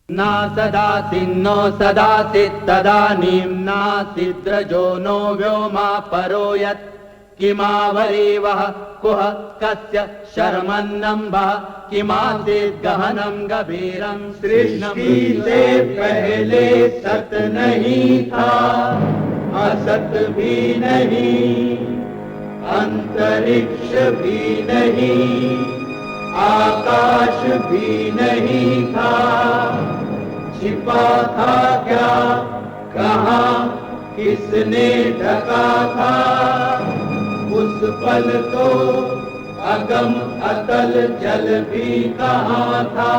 ना सदासिन्नो सदासित् तदानीं नासिद्रजो नो व्योमा परो यत् किमावरीवः कुह कस्य शर्मन्नम्भः किमासीत् गहनं गभीरं सृष्टि से पहले सत नहीं था, असत भी नहीं, अंतरिक्ष भी नहीं, आकाश भी नहीं था, छिपा था क्या, कहाँ, किसने ढका था, उस पल तो अगम अतल जल भी कहाँ था।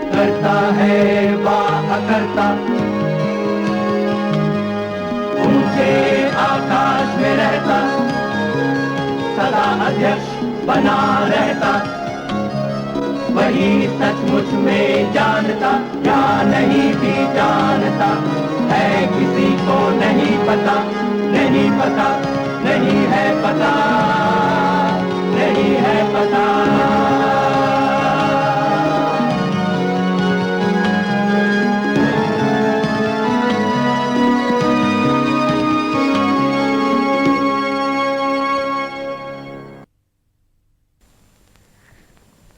करता है वाह अकर्ता, ऊंचे आकाश में रहता, सदा अध्यक्ष बना रहता, वही सचमुच में जानता या नहीं भी जानता है, किसी को नहीं पता, नहीं पता, नहीं है पता, नहीं है पता।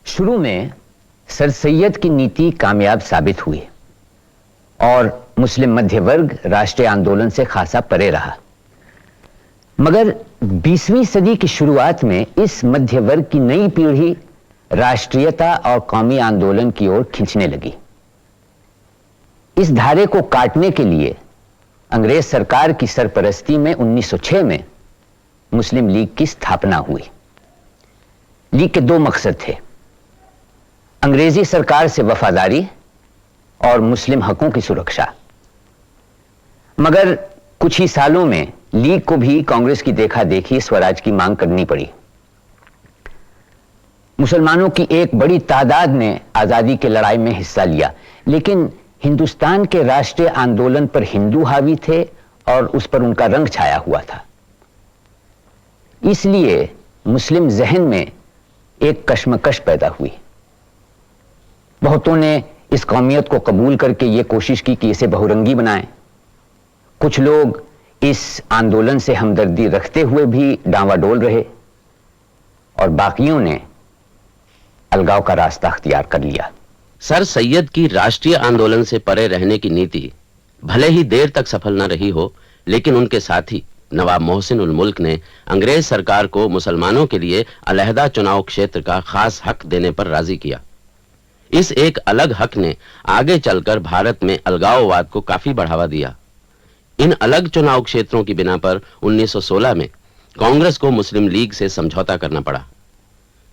शुरू में सर सैयद की नीति कामयाब साबित हुई और मुस्लिम मध्य वर्ग राष्ट्रीय आंदोलन से खासा परे रहा, मगर 20वीं सदी की शुरुआत में इस मध्य वर्ग की नई पीढ़ी राष्ट्रीयता और कौमी आंदोलन की ओर खींचने लगी। इस धारे को काटने के लिए अंग्रेज सरकार की सरपरस्ती में 1906 में मुस्लिम लीग की स्थापना हुई। लीग के दो मकसद थे, अंग्रेजी सरकार से वफादारी और मुस्लिम हकों की सुरक्षा। मगर कुछ ही सालों में लीग को भी कांग्रेस की देखा देखी स्वराज की मांग करनी पड़ी। मुसलमानों की एक बड़ी तादाद ने आजादी की लड़ाई में हिस्सा लिया, लेकिन हिंदुस्तान के राष्ट्रीय आंदोलन पर हिंदू हावी थे और उस पर उनका रंग छाया हुआ था। इसलिए मुस्लिम जहन में एक कश्मकश पैदा हुई। बहुतों ने इस कौमियत को कबूल करके ये कोशिश की कि इसे बहुरंगी बनाएं। कुछ लोग इस आंदोलन से हमदर्दी रखते हुए भी डांवाडोल रहे और बाकियों ने अलगाव का रास्ता अख्तियार कर लिया। सर सैयद की राष्ट्रीय आंदोलन से परे रहने की नीति भले ही देर तक सफल न रही हो, लेकिन उनके साथी नवाब मोहसिन उल मुल्क ने अंग्रेज सरकार को मुसलमानों के लिए अलहदा चुनाव क्षेत्र का खास हक देने पर राजी किया। इस एक अलग हक ने आगे चलकर भारत में अलगाववाद को काफी बढ़ावा दिया। इन अलग चुनाव क्षेत्रों की बिना पर 1916 में कांग्रेस को मुस्लिम लीग से समझौता करना पड़ा।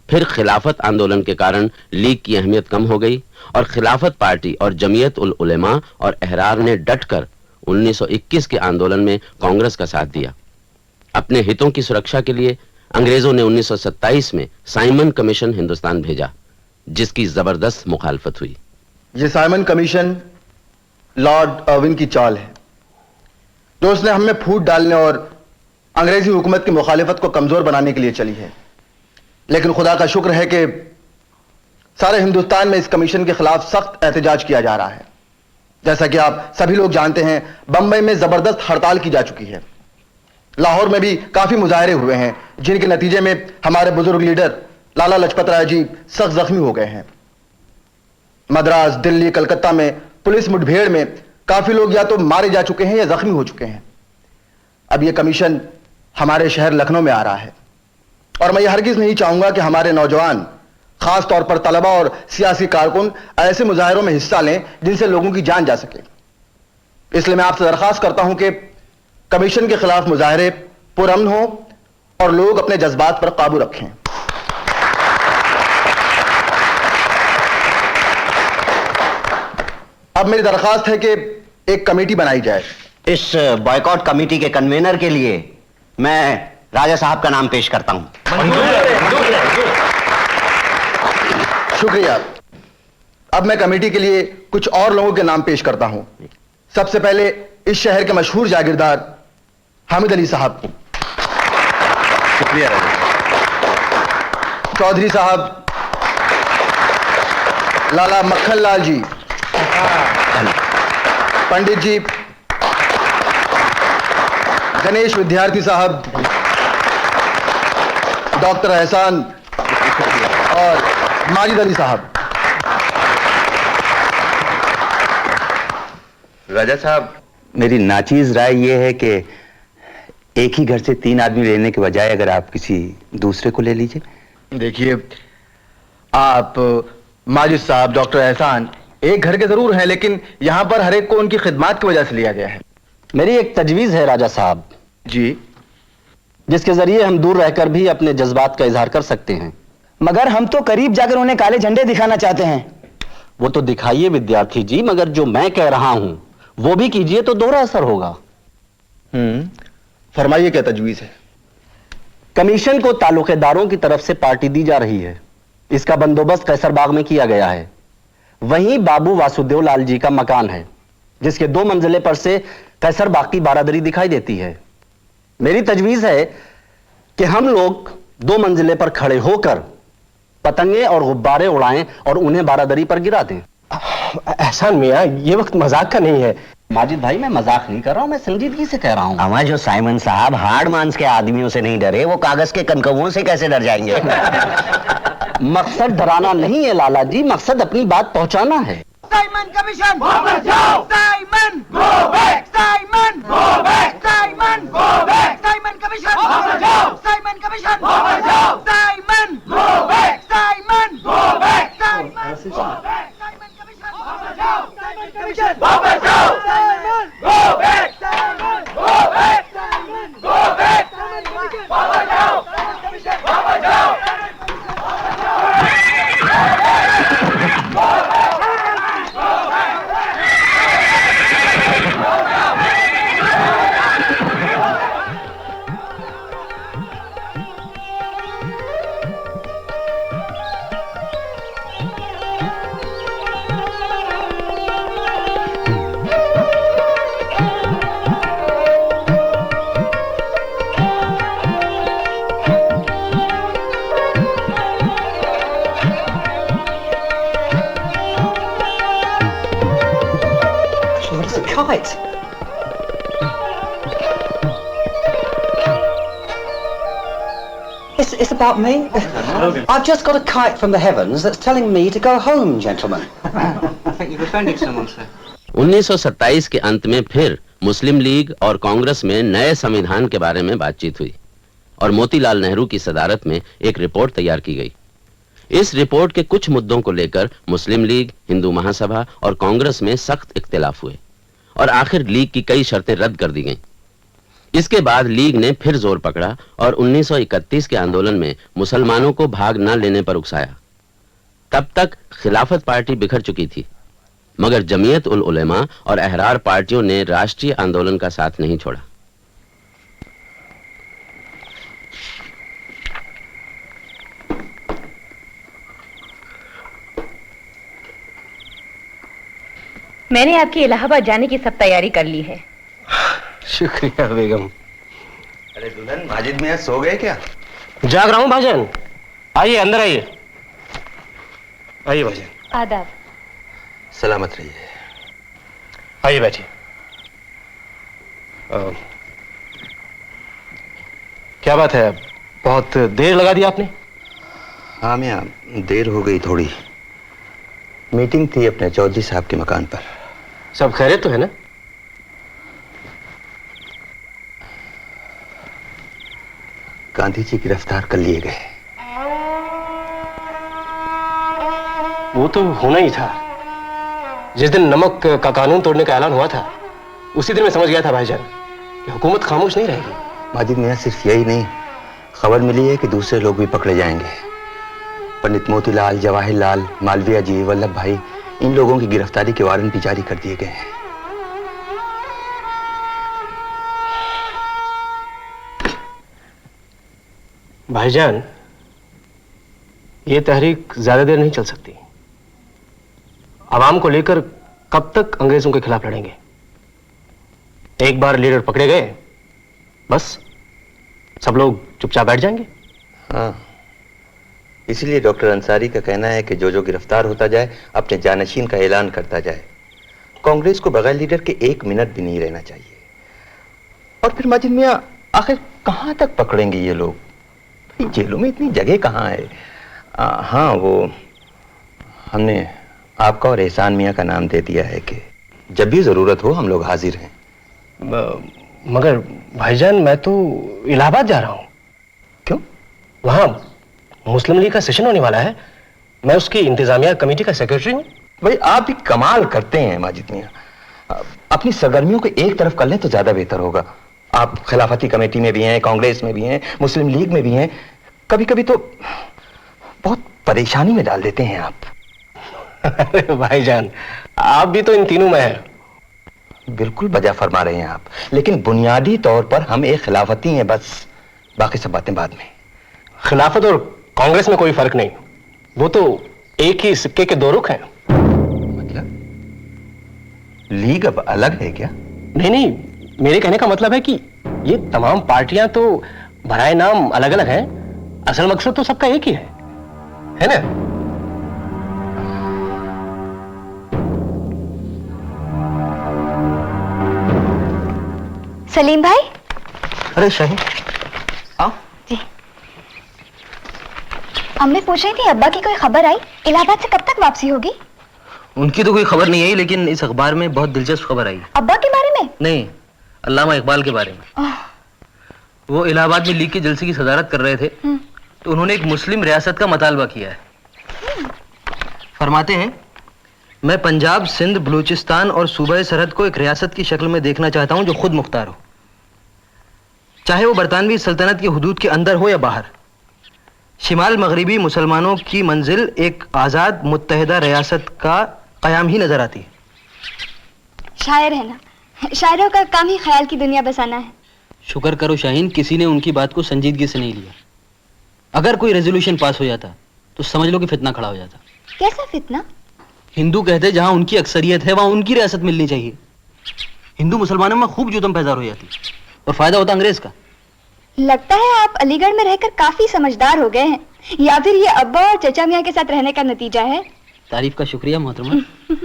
फिर खिलाफत आंदोलन के कारण लीग की अहमियत कम हो गई और खिलाफत पार्टी और जमीयत उल उलेमा और अहरार ने डटकर 1921 के आंदोलन में कांग्रेस का साथ दिया। अपने हितों की सुरक्षा के लिए अंग्रेजों ने 1927 में साइमन कमीशन हिंदुस्तान भेजा, जिसकी जबरदस्त मुखालफत हुई। ये साइमन कमीशन लॉर्ड अर्विन की चाल है, जो उसने हमें फूट डालने और अंग्रेजी हुकूमत की मुखालिफत को कमजोर बनाने के लिए चली है। लेकिन खुदा का शुक्र है कि सारे हिंदुस्तान में इस कमीशन के खिलाफ सख्त एहतजाज किया जा रहा है। जैसा कि आप सभी लोग जानते हैं, बंबई में जबरदस्त हड़ताल की जा चुकी है। लाहौर में भी काफी मुजाहरे हुए हैं, जिनके नतीजे में हमारे बुजुर्ग लीडर लाला लजपत राय जी सख्त जख्मी हो गए हैं। मद्रास, दिल्ली, कलकत्ता में पुलिस मुठभेड़ में काफी लोग या तो मारे जा चुके हैं या जख्मी हो चुके हैं। अब यह कमीशन हमारे शहर लखनऊ में आ रहा है और मैं यह हरगिज नहीं चाहूंगा कि हमारे नौजवान, खास तौर पर तलबा और सियासी कारकुन ऐसे मुजाहिरों में हिस्सा लें जिनसे लोगों की जान जा सके। इसलिए मैं आपसे दरखास्त करता हूं कि कमीशन के खिलाफ मुजाहरे पुरअमन हो और लोग अपने जज्बात पर काबू रखें। अब मेरी दरखास्त है कि एक कमेटी बनाई जाए। इस बॉयकॉट कमेटी के कन्वीनर के लिए मैं राजा साहब का नाम पेश करता हूं। शुक्रिया। अब मैं कमेटी के लिए कुछ और लोगों के नाम पेश करता हूं। सबसे पहले इस शहर के मशहूर जागीरदार हामिद अली साहब। शुक्रिया राजा। चौधरी साहब, लाला मक्खन लाल जी, पंडित जी, गणेश विद्यार्थी साहब, डॉक्टर एहसान और माजिद अली साहब। राजा साहब, मेरी नाचीज राय यह है कि एक ही घर से 3 आदमी लेने के बजाय अगर आप किसी दूसरे को ले लीजिए। देखिए, आप माजिद साहब, डॉक्टर एहसान एक घर के जरूर हैं, लेकिन यहां पर हर एक को उनकी खिदमत की वजह से लिया गया है। मेरी एक तजवीज है राजा साहब जी, जिसके जरिए हम दूर रहकर भी अपने जज्बात का इजहार कर सकते हैं। मगर हम तो करीब जाकर उन्हें काले झंडे दिखाना चाहते हैं। वो तो दिखाइए विद्यार्थी जी, मगर जो मैं कह रहा हूं वो भी कीजिए तो दोहरा असर होगा। फरमाइए क्या तजवीज है? कमीशन को ताल्लुकेदारों की तरफ से पार्टी दी जा रही है। इसका बंदोबस्त कैसरबाग में किया गया है। वहीं बाबू वासुदेव लाल जी का मकान है, जिसके 2 मंजिले पर से कैसरबाग की बारादरी दिखाई देती है। मेरी तजवीज है कि हम लोग 2 मंजिले पर खड़े होकर पतंगे और गुब्बारे उड़ाएं और उन्हें बारादरी पर गिरा दें। एहसान मियां, ये वक्त मजाक का नहीं है। माजिद भाई, मैं मजाक नहीं कर रहा हूं, मैं संजीदगी से कह रहा हूं। हमारे जो साइमन साहब हार्ड मांस के आदमियों से नहीं डरे, वो कागज के कनकवों से कैसे डर जाएंगे? मकसद डराना नहीं है लाला जी, मकसद अपनी बात पहुंचाना है। साइमन कमीशन वापस जाओ। Simon go back. Simon go back. Simon go back. Simon commission वापस जाओ। साइमन कमीशन वापस जाओ। Simon go back. Simon go back. Simon go back. Simon commission वापस जाओ। साइमन कमीशन वापस जाओ। Simon go back. Simon go back. Simon go back. Simon commission वापस जाओ। साइमन कमीशन वापस जाओ। Kite. It's about me. I've just got a kite from the heavens that's telling me to go home, gentlemen. I think you've offended someone, sir. 1927 के अंत में फिर मुस्लिम league और कांग्रेस में नए संविधान के बारे में बातचीत हुई और मोतीलाल नेहरू की सदारत में एक रिपोर्ट तैयार की गई। इस रिपोर्ट के कुछ मुद्दों को लेकर मुस्लिम लीग, हिंदू महासभा और कांग्रेस में सख्त इख्तिलाफ हुए और आखिर लीग की कई शर्तें रद्द कर दी गईं। इसके बाद लीग ने फिर जोर पकड़ा और 1931 के आंदोलन में मुसलमानों को भाग न लेने पर उकसाया। तब तक खिलाफत पार्टी बिखर चुकी थी, मगर जमीयत उल उलेमा और अहरार पार्टियों ने राष्ट्रीय आंदोलन का साथ नहीं छोड़ा। मैंने आपकी इलाहाबाद जाने की सब तैयारी कर ली है। शुक्रिया बेगम। अरे दुल्हन, माजिद मियां सो गए क्या? जाग रहा हूँ भाजन। आइए अंदर आइए। आइए भाजन। आदाब। सलामत रहिए। आइए बैठिए। क्या बात है, बहुत देर लगा दी आपने? हाँ मियां, देर हो गई थोड़ी। मीटिंग थी अपने चौधरी साहब के मकान पर। सब खैरियत तो है ना? गांधी जी गिरफ्तार कर लिए गए। वो तो होना ही था। जिस दिन नमक का कानून तोड़ने का ऐलान हुआ था, उसी दिन मैं समझ गया था भाईजान कि हुकूमत खामोश नहीं रहेगी। माजिद मियाँ, सिर्फ यही नहीं, खबर मिली है कि दूसरे लोग भी पकड़े जाएंगे। पंडित मोतीलाल, जवाहिरलाल, मालवीय जी, वल्लभ भाई, इन लोगों की गिरफ्तारी के वारंट भी जारी कर दिए गए हैं। भाईजान, ये तहरीक ज्यादा देर नहीं चल सकती। आवाम को लेकर कब तक अंग्रेजों के खिलाफ लड़ेंगे? एक बार लीडर पकड़े गए, बस सब लोग चुपचाप बैठ जाएंगे। हाँ, इसलिए डॉक्टर अंसारी का कहना है कि जो जो गिरफ्तार होता जाए अपने जानशीन का ऐलान करता जाए। कांग्रेस को बगैर लीडर के 1 मिनट भी नहीं रहना चाहिए। और फिर माजिद मियाँ, आखिर कहाँ तक पकड़ेंगे ये लोग? भाई, जेलों में इतनी जगह कहाँ है? हाँ, वो हमने आपका और एहसान मियाँ का नाम दे दिया है कि जब भी जरूरत हो हम लोग हाजिर हैं। मगर भाईजान, मैं तो इलाहाबाद जा रहा हूँ। क्यों? वहां मुस्लिम लीग का सेशन होने वाला है। मैं उसकी इंतजामिया कमेटी का सेक्रेटरी हूँ। भाई, आप भी कमाल करते हैं माजिद मियाँ। अपनी सरगर्मियों को एक तरफ कर लें तो ज्यादा बेहतर होगा। आप खिलाफती कमेटी में भी हैं, कांग्रेस में भी हैं, मुस्लिम लीग में भी हैं। कभी कभी तो बहुत परेशानी में डाल देते हैं आप। अरे भाईजान, आप भी तो इन तीनों में हैं। बिल्कुल बजा फरमा रहे हैं आप, लेकिन बुनियादी तौर पर हम एक खिलाफती हैं, बस बाकी सब बातें बाद में। खिलाफत और कांग्रेस में कोई फर्क नहीं, वो तो एक ही सिक्के के दो रुख हैं। मतलब लीग अब अलग है क्या? नहीं, मेरे कहने का मतलब है कि ये तमाम पार्टियां तो भराए नाम अलग अलग हैं, असल मकसद तो सबका एक ही है ना? सलीम भाई। अरे शाहीन, आओ। जी। अम्मी पूछ रही थी अब्बा की कोई खबर आई? इलाहाबाद से कब तक वापसी होगी? उनकी तो कोई खबर नहीं आई, लेकिन इस अखबार में बहुत दिलचस्प खबर आई। अब्बा के बारे में? नहीं, अल्लामा इकबाल के बारे में। वो इलाहाबाद में लीग के जलसे की सदारत कर रहे थे, तो उन्होंने एक मुस्लिम रियासत का मतालबा किया है। फरमाते हैं, मैं पंजाब, सिंध, बलूचिस्तान और सूबा सरहद को एक रियासत की शक्ल में देखना चाहता हूं जो खुद मुख्तार हो, चाहे वो बरतानवी सल्तनत की हुदूद के अंदर हो या बाहर। शिमाल मगरिबी मुसलमानों की मंजिल एक आज़ाद मुत्तहिदा रियासत का क़याम ही नजर आती है। शायर है ना, शायरों का काम ही ख्याल की दुनिया बसाना है। शुक्र करो शाहीन, किसी ने उनकी बात को संजीदगी से नहीं लिया। अगर कोई रेजोल्यूशन पास हो जाता तो समझ लो कि फितना खड़ा हो जाता। कैसा फितना? हिंदू कहते जहां उनकी अक्सरियत है वहां उनकी रियासत मिलनी चाहिए। हिंदू मुसलमानों में खूब जुतम पैदा हो जाती और फायदा होता अंग्रेज का। लगता है आप अलीगढ़ में रहकर काफी समझदार हो गए हैं, या फिर ये अब्बा और चचा मियाँ के साथ रहने का नतीजा है? तारीफ का शुक्रिया मोहतरमा,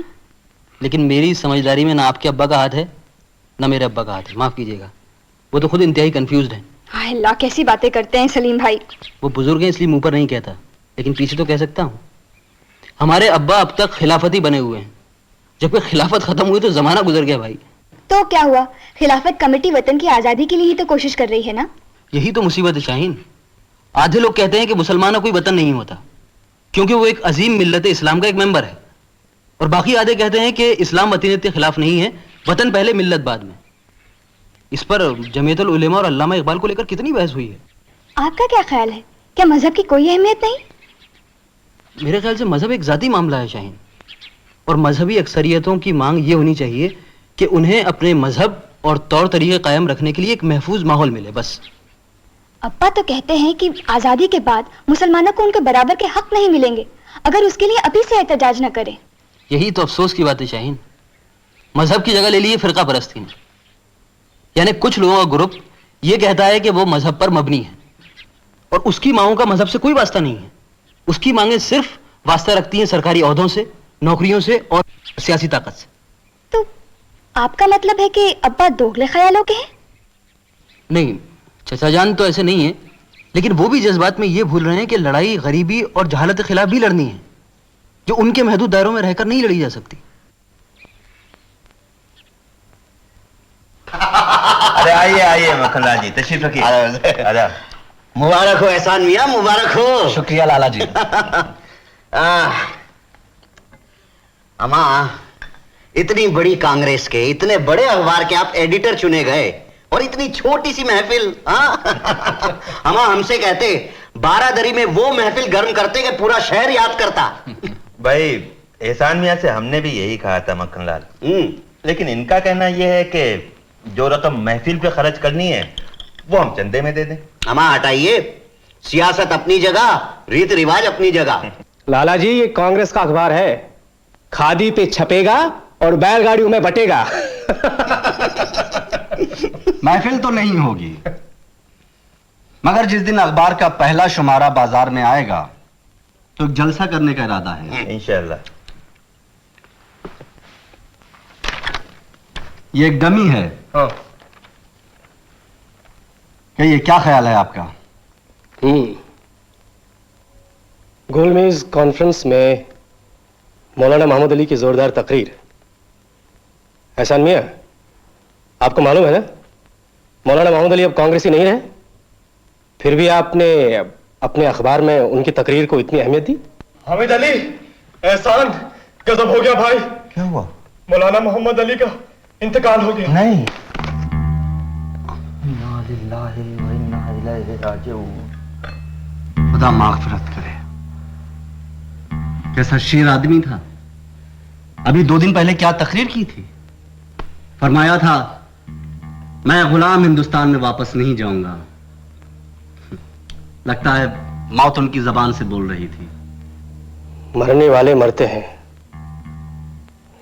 लेकिन मेरी समझदारी में ना आपके अब्बा का हाथ है ना मेरे अब्बा का हाथ है। माफ कीजिएगा, वो तो खुद इंतहाई कंफ्यूज्ड हैं। हाय अल्लाह, कैसी बातें करते हैं सलीम भाई। वो बुजुर्ग हैं इसलिए मुंह पर नहीं कहता, लेकिन पीछे तो कह सकता हूँ। हमारे अब्बा अब तक खिलाफती बने हुए हैं, जबकि खिलाफत खत्म हुई तो जमाना गुजर गया भाई। तो क्या हुआ? खिलाफत कमेटी वतन की आजादी के लिए ही तो कोशिश कर रही है ना? यही तो मुसीबत है शाहीन। आधे लोग कहते हैं कि मुसलमानों कोई वतन नहीं होता क्योंकि वो एक अजीम मिल्लत इस्लाम का एक मेंबर है, और बाकी आधे कहते हैं कि इस्लाम वतनीयत के खिलाफ नहीं है, वतन पहले मिल्लत बाद में। इस पर जमीयतुल उलेमा और अल्लामा इकबाल को लेकर कितनी बहस हुई है। आपका क्या ख्याल है, क्या मजहब की कोई अहमियत नहीं? मेरे ख्याल से मजहब एक जाती मामला है शाहीन, और मजहबी अक्सरियतों की मांग ये होनी चाहिए कि उन्हें अपने मजहब और तौर तरीके कायम रखने के लिए एक महफूज माहौल मिले, बस। अब्बा तो कहते हैं कि आजादी के बाद मुसलमानों को उनके बराबर के हक नहीं मिलेंगे अगर उसके लिए अभी से एहतजाज न करें। यही तो अफसोस की बात है शाहीन। मजहब की जगह ले लिए फिरका परस्ती ने, यानी कुछ लोगों का ग्रुप ये कहता है कि वो मजहब पर मबनी है और उसकी मांगों का मजहब से कोई वास्ता नहीं है। उसकी मांगे सिर्फ वास्ता रखती हैं सरकारी ओहदों से, नौकरियों से और सियासी ताकत से। तो आपका मतलब है कि अब्बा दोगले ख्यालों के हैं? नहीं, चचा जान तो ऐसे नहीं है, लेकिन वो भी जज्बात में ये भूल रहे हैं कि लड़ाई गरीबी और जहालत के खिलाफ भी लड़नी है, जो उनके महदूद दायरों में रहकर नहीं लड़ी जा सकती। अरे आइए आइए मक्खनलाल जी, तशरीफ रखिए। मुबारक हो एहसान मियां, मुबारक हो। शुक्रिया लाला जी। अम्मा, इतनी बड़ी कांग्रेस के, इतने बड़े अखबार के आप एडिटर चुने गए और इतनी छोटी सी महफिल। हम हमसे कहते 12 दरी में वो महफिल गर्म करते कि पूरा शहर याद करता। भाई एहसान मियां से हमने भी यही कहा था मक्खनलाल, लेकिन इनका कहना यह है कि जो रकम महफिल पे खर्च करनी है वो हम चंदे में दे दें। हमा हटाइए, सियासत अपनी जगह, रीत रिवाज अपनी जगह। लाला जी ये कांग्रेस का अखबार है, खादी पे छपेगा और बैलगाड़ियों में बटेगा। महफिल तो नहीं होगी, मगर जिस दिन अखबार का पहला शुमारा बाजार में आएगा तो एक जलसा करने का इरादा है इंशाअल्लाह। ये एक डमी है। ये क्या ख्याल है आपका? गोलमेज कॉन्फ्रेंस में मौलाना मोहम्मद अली की जोरदार तकरीर। एहसान मियां, आपको मालूम है ना मौलाना मोहम्मद अली अब कांग्रेसी नहीं रहे, फिर भी आपने अपने अखबार में उनकी तकरीर को इतनी अहमियत दी। हामिद अली, एहसान, गजब हो गया भाई। क्या हुआ? मौलाना मोहम्मद अली का इंतकाल हो गया। नहीं। खुदा मागफिरत करे। कैसा शेर आदमी था। अभी 2 दिन पहले क्या तकरीर की थी, फरमाया था मैं गुलाम हिंदुस्तान में वापस नहीं जाऊंगा। लगता है मौत उनकी जबान से बोल रही थी। मरने वाले मरते हैं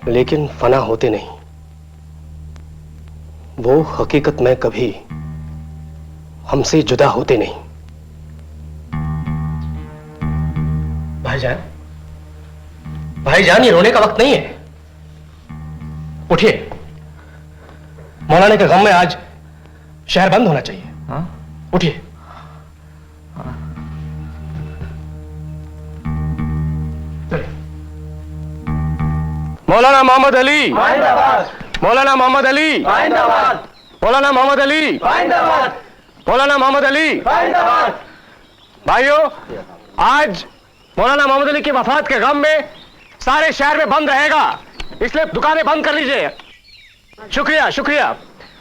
लेकिन फना होते नहीं। वो हकीकत में कभी हमसे जुदा होते नहीं। भाईजान ये रोने का वक्त नहीं है, उठिए। मौलाना के गम में आज शहर बंद होना चाहिए। उठिए। मौलाना मोहम्मद अली, मौलाना मोहम्मद अली, मौलाना मोहम्मद अली, मौलाना मोहम्मद अली। भाइयों, आज मौलाना मोहम्मद अली की वफात के गम में सारे शहर में बंद रहेगा, इसलिए दुकानें बंद कर लीजिए। शुक्रिया शुक्रिया।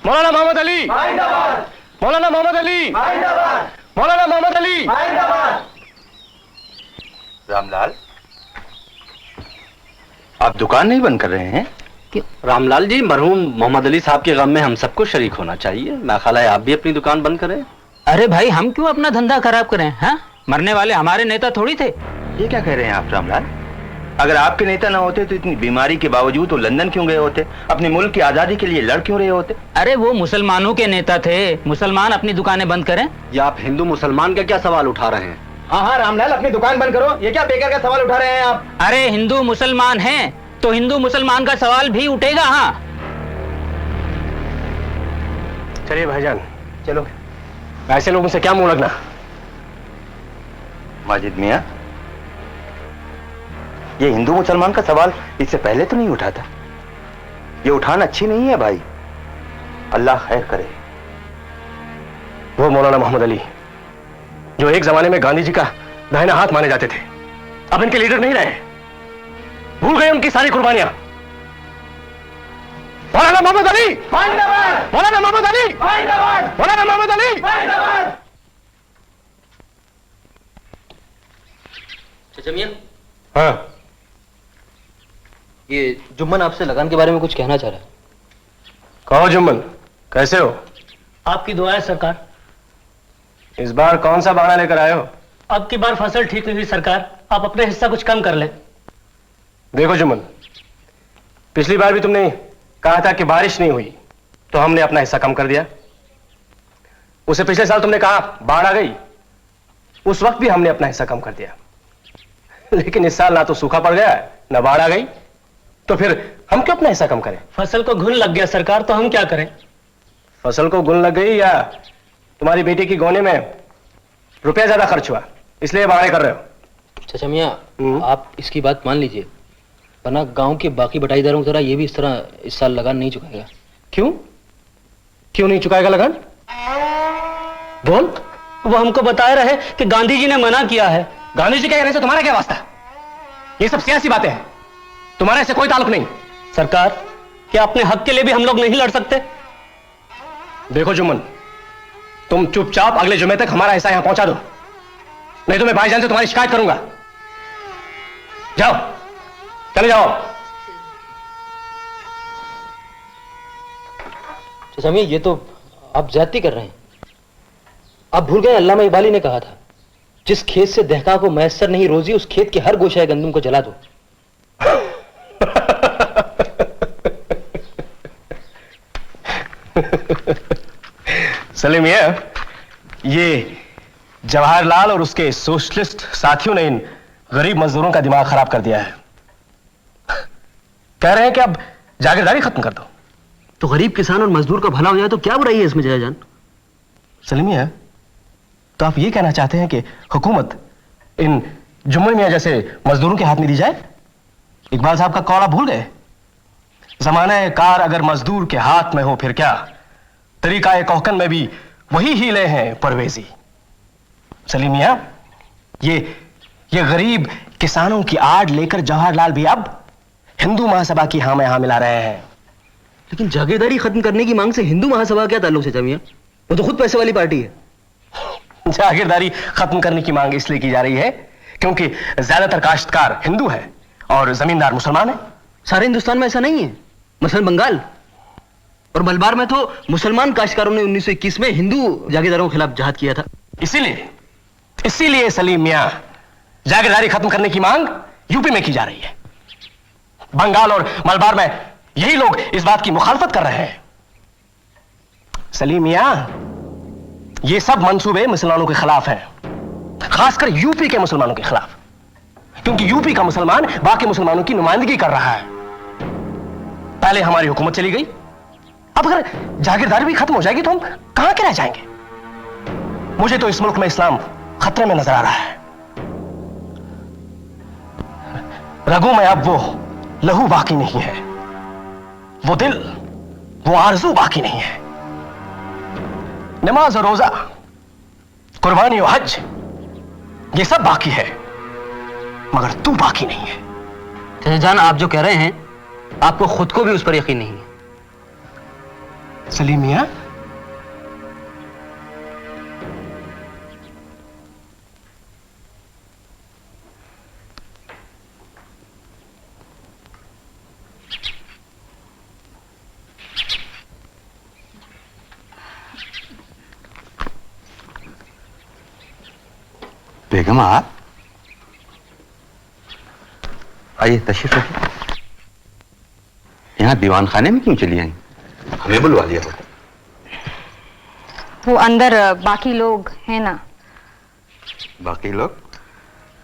मौलाना मोहम्मद अली, मौलाना मोहम्मद अली, मौलाना मोहम्मद अली। रामलाल, आप दुकान नहीं बंद कर रहे हैं? क्यों? रामलाल जी, मरहूम मोहम्मद अली साहब के गम में हम सबको शरीक होना चाहिए। मैं ख्याल है आप भी अपनी दुकान बंद करें। अरे भाई, हम क्यों अपना धंधा खराब करें? हाँ, मरने वाले हमारे नेता थोड़ी थे। ये क्या कह रहे हैं आप रामलाल? अगर आपके नेता ना होते तो इतनी बीमारी के बावजूद वो लंदन क्यों गए होते? अपने मुल्क की आजादी के लिए लड़ क्यों रहे होते? अरे वो मुसलमानों के नेता थे, मुसलमान अपनी दुकानें बंद करें। या आप हिंदू मुसलमान का क्या सवाल उठा रहे हैं? हाँ रामलाल, अपनी दुकान बंद करो। ये क्या बेकार का सवाल उठा रहे हैं आप? अरे हिंदू मुसलमान हैं तो हिंदू मुसलमान का सवाल भी उठेगा। हाँ चलिए भाईजान, चलो। ऐसे लोगों से क्या मुंह लगना। माजिद मियां, ये हिंदू मुसलमान का सवाल इससे पहले तो नहीं उठा था। ये उठान अच्छी नहीं है भाई। अल्लाह खैर करे। वो मौलाना मोहम्मद अली जो एक जमाने में गांधी जी का दाहिना हाथ माने जाते थे, अब इनके लीडर नहीं रहे। भूल गए उनकी सारी कुर्बानियां। मौलाना मोहम्मद अली, मौलाना मोहम्मद अली, मौलाना मोहम्मद अली। चाचा मियां, हाँ, ये जुम्मन आपसे लगान के बारे में कुछ कहना चाह रहा है। कहो जुम्मन, कैसे हो? आपकी दुआ है सरकार। इस बार कौन सा बहाना लेकर आए हो? अब की बार फसल ठीक नहीं हुई सरकार, आप अपने हिस्सा कुछ कम कर लें। देखो जुम्मन, पिछली बार भी तुमने कहा था कि बारिश नहीं हुई तो हमने अपना हिस्सा कम कर दिया। उससे पिछले साल तुमने कहा बाढ़ आ गई, उस वक्त भी हमने अपना हिस्सा कम कर दिया। लेकिन इस साल ना तो सूखा पड़ गया ना बाढ़ आ गई, तो फिर हम क्यों अपना हिस्सा कम करें? फसल को घुन लग गया सरकार, तो हम क्या करें? फसल को घुन लग गई या तुम्हारी बेटी की गोने में रुपया ज्यादा खर्च हुआ इसलिए बहाने कर रहे हो? चाचा मियां, आप इसकी बात मान लीजिए, वरना गांव के बाकी बटाईदारों की तरह ये भी इस साल लगान नहीं चुकाएगा। क्यों? क्यों नहीं चुकाएगा लगान? बोल। वो हमको बता रहे कि गांधी जी ने मना किया है। गांधी जी के कहने से तुम्हारा क्या वास्ता? ये सब सियासी बातें हैं, तुम्हारा इससे कोई ताल्लुक नहीं। सरकार, क्या अपने हक के लिए भी हम लोग नहीं लड़ सकते? देखो जुम्मन, तुम चुपचाप अगले जुमे तक हमारा हिस्सा यहां पहुंचा दो, नहीं तो मैं भाईजान से तुम्हारी शिकायत करूंगा। जाओ, चले जाओ। चाचा मियां, ये तो आप ज्यादती कर रहे हैं। आप भूल गए अल्लामा इकबाली ने कहा था, जिस खेत से दहका को मैसर नहीं रोजी, उस खेत के हर गोशाए गंदम को जला दो। सलीम मियां, ये जवाहरलाल और उसके सोशलिस्ट साथियों ने इन गरीब मजदूरों का दिमाग खराब कर दिया है। कह रहे हैं कि अब जागीरदारी खत्म कर दो। तो गरीब किसान और मजदूर का भला हो जाए तो क्या बुराई है इसमें चाचा जान? सलीम मियां, तो आप ये कहना चाहते हैं कि हुकूमत इन जुम्मन मियां जैसे मजदूरों के हाथ में दी जाए? इकबाल साहब का कौड़ा भूल गए? जमाने कार अगर मजदूर के हाथ में हो फिर क्या, तरीका कौकन में भी वही हीले हैं परवेजी। सलीम मियां, ये गरीब किसानों की आड़ लेकर जवाहरलाल भी अब हिंदू महासभा की हाँ में हाँ मिला रहे हैं। लेकिन जागीरदारी खत्म करने की मांग से हिंदू महासभा क्या ताल्लुक है चाचा मियां? वो तो खुद पैसे वाली पार्टी है। जागीरदारी खत्म करने की मांग इसलिए की जा रही है क्योंकि ज्यादातर काश्तकार हिंदू है और जमींदार मुसलमान है। सारे हिंदुस्तान में ऐसा नहीं है, मसलन बंगाल और मलबार में तो मुसलमान काश्तकारों ने 1921 में हिंदू जागीरदारों के खिलाफ जहाद किया था। इसीलिए सलीम मियां, जागीरदारी खत्म करने की मांग यूपी में की जा रही है। बंगाल और मलबार में यही लोग इस बात की मुखालफत कर रहे हैं। सलीम मियां, ये सब मंसूबे मुसलमानों के खिलाफ हैं, खासकर यूपी के मुसलमानों के खिलाफ, क्योंकि यूपी का मुसलमान बाकी मुसलमानों की नुमाइंदगी कर रहा है। पहले हमारी हुकूमत चली गई, अब अगर जागीरदारी भी खत्म हो जाएगी तो हम कहां के रह जाएंगे? मुझे तो इस मुल्क में इस्लाम खतरे में नजर आ रहा है। रगों में अब वो लहू बाकी नहीं है, वो दिल, वो आरजू बाकी नहीं है। नमाज और रोजा, कुर्बानी और हज, ये सब बाकी है, मगर तू बाकी नहीं है। चाचा जान, आप जो कह रहे हैं आपको खुद को भी उस पर यकीन नहीं है। सलीम मियां, बेगम आप आइए, तशरीफ रखिए। यहाँ दीवान खाने में क्यों चली आई? हमें बुलवा लिया हो। वो अंदर बाकी लोग हैं ना। बाकी लोग?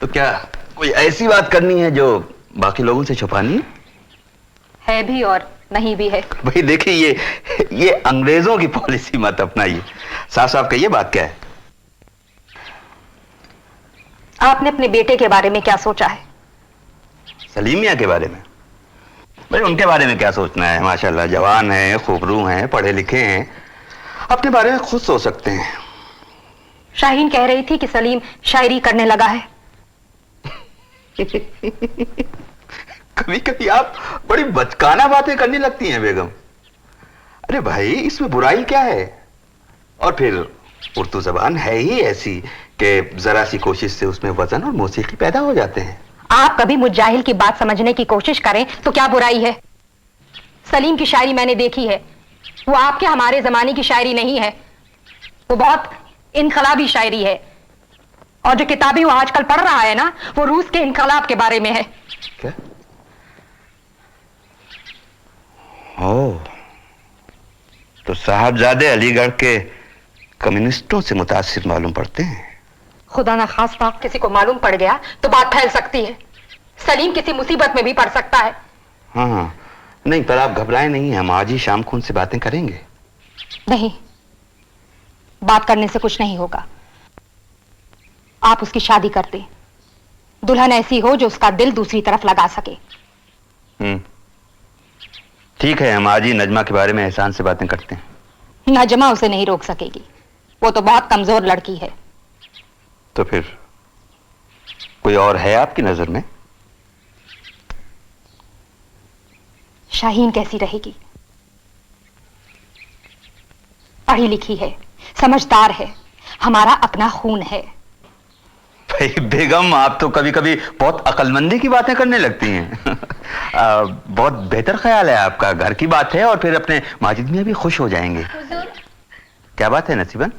तो क्या कोई ऐसी बात करनी है जो बाकी लोगों से छुपानी है भी और नहीं भी है। भाई देखिए, ये अंग्रेजों की पॉलिसी मत अपनाइए। साफ साफ कहिए, बात क्या है? आपने अपने बेटे के बारे में क्या सोचा है? सलीम मियां के बारे में? भाई उनके बारे में क्या सोचना है, माशाल्लाह जवान हैं, खूबरू हैं, पढ़े लिखे हैं, अपने बारे में खुद सोच सकते हैं। शाहीन कह रही थी कि सलीम शायरी करने लगा है। कभी कभी आप बड़ी बचकाना बातें करने लगती हैं बेगम। अरे भाई, इसमें बुराई क्या है? और फिर उर्दू जबान है ही ऐसी कि जरा सी कोशिश से उसमें वजन और मौसीकी पैदा हो जाते हैं। आप कभी मुझ जाहिल की बात समझने की कोशिश करें तो क्या बुराई है? सलीम की शायरी मैंने देखी है, वो आपके हमारे जमाने की शायरी नहीं है, वो बहुत इनकलाबी शायरी है। और जो किताबें वो आजकल पढ़ रहा है ना, वो रूस के इनकलाब के बारे में है। क्या? ओह, तो साहबजादे अलीगढ़ के कम्युनिस्टों से मुतासिर मालूम पड़ते हैं। खुदा ना खास्ता किसी को मालूम पड़ गया तो बात फैल सकती है। सलीम किसी मुसीबत में भी पड़ सकता है। हाँ, नहीं, पर आप घबराएं नहीं, हम आज ही शाम को उनसे बातें करेंगे। नहीं, बात करने से कुछ नहीं होगा। आप उसकी शादी कर दें, दुल्हन ऐसी हो जो उसका दिल दूसरी तरफ लगा सके। ठीक है, हम आज ही नजमा के बारे में एहसान से बातें करते हैं। नजमा उसे नहीं रोक सकेगी, वो तो बहुत कमजोर लड़की है। तो फिर कोई और है आपकी नजर में? शाहीन कैसी रहेगी? पढ़ी लिखी है, समझदार है, हमारा अपना खून है। भाई बेगम, आप तो कभी कभी बहुत अक्लमंदी की बातें करने लगती हैं। बहुत बेहतर ख्याल है आपका। घर की बात है और फिर अपने माजिद मियां भी खुश हो जाएंगे। हुजूर, क्या बात है नसीबन?